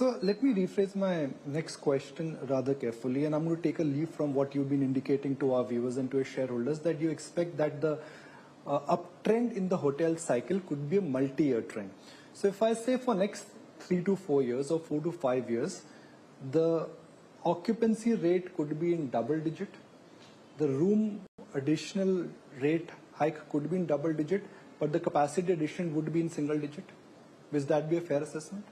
So let me rephrase my next question rather carefully, and I'm going to take a leaf from what you've been indicating to our viewers and to our shareholders, that you expect that the uptrend in the hotel cycle could be a multi-year trend. So if I say for next 3 to 4 years or 4 to 5 years, the occupancy rate could be in double digit, the room additional rate hike could be in double digit, but the capacity addition would be in single digit. Will that be a fair assessment?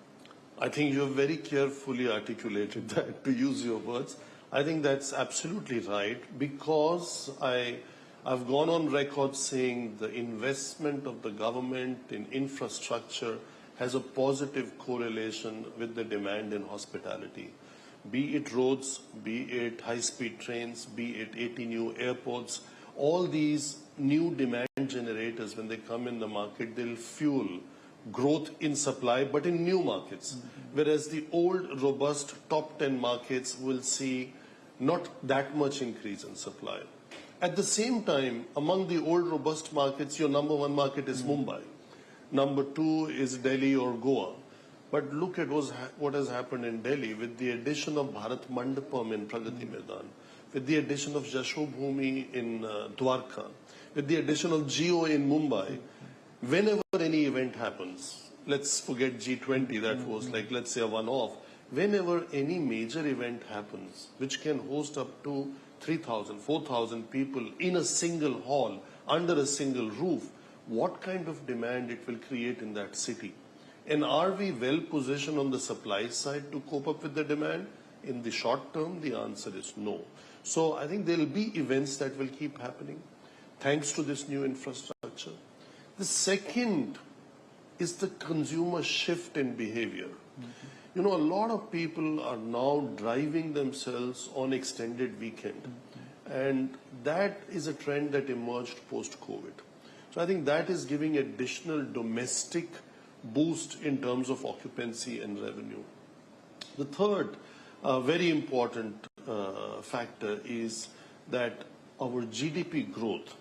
I think you have very carefully articulated that, to use your words. I think that's absolutely right, because I've gone on record saying the investment of the government in infrastructure has a positive correlation with the demand in hospitality. Be it roads, be it high-speed trains, be it 80 new airports, all these new demand generators, when they come in the market, they'll fuel growth in supply, but in new markets. Whereas the old, robust top 10 markets will see not that much increase in supply. At the same time, among the old, robust markets, your number one market is Mumbai. Number two is Delhi or Goa. But look at what has happened in Delhi with the addition of Bharat Mandapam in Pragati Maidan, with the addition of Yashobhumi in Dwarka, with the addition of Jio in Mumbai. Whenever any event happens, let's forget G20, that was like, let's say, a one-off. Whenever any major event happens, which can host up to 3,000, 4,000 people in a single hall, under a single roof, what kind of demand it will create in that city? And are we well positioned on the supply side to cope up with the demand? In the short term, the answer is no. So I think there will be events that will keep happening thanks to this new infrastructure. The second is the consumer shift in behavior. You know, a lot of people are now driving themselves on extended weekend. And that is a trend that emerged post-COVID. So I think that is giving additional domestic boost in terms of occupancy and revenue. The third very important factor is that our GDP growth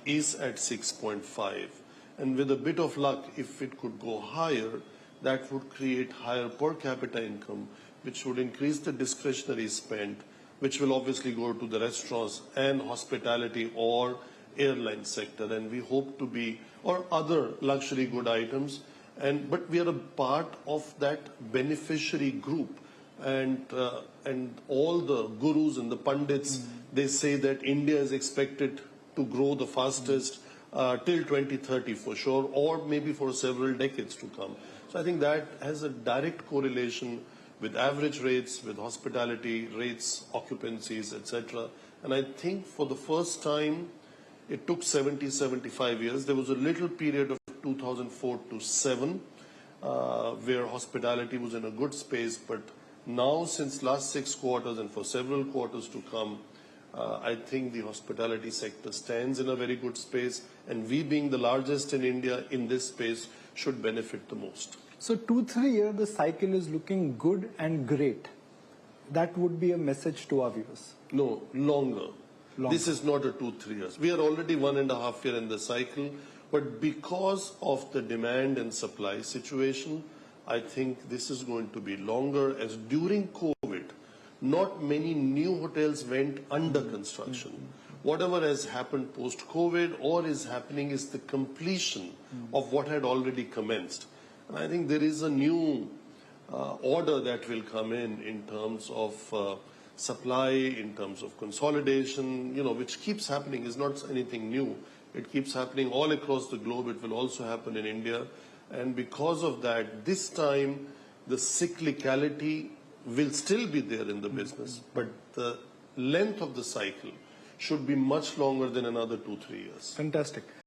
is at 6.5. And with a bit of luck, if it could go higher, that would create higher per capita income, which would increase the discretionary spend, which will obviously go to the restaurants and hospitality or airline sector. And we hope to be, or other luxury good items. But we are a part of that beneficiary group. And all the gurus and the pundits, they say that India is expected to grow the fastest till 2030 for sure, or maybe for several decades to come. So I think that has a direct correlation with average rates, with hospitality rates, occupancies, etc. And I think for the first time, it took 70, 75 years. There was a little period of 2004 to 7 where hospitality was in a good space, but now since last 6 quarters and for several quarters to come, I think the hospitality sector stands in a very good space, and we being the largest in India in this space should benefit the most. So 2-3 years, the cycle is looking good and great. That would be a message to our viewers. No, longer. This is not a 2-3 years. We are already 1.5 years in the cycle, but because of the demand and supply situation, I think this is going to be longer, as during COVID, not many new hotels went under construction. Whatever has happened post-COVID or is happening is the completion of what had already commenced. And I think there is a new order that will come in terms of supply, in terms of consolidation, you know, which keeps happening. Is not anything new. It keeps happening all across the globe. It will also happen in India. And because of that, this time, the cyclicality will still be there in the business, but the length of the cycle should be much longer than another 2-3 years. Fantastic.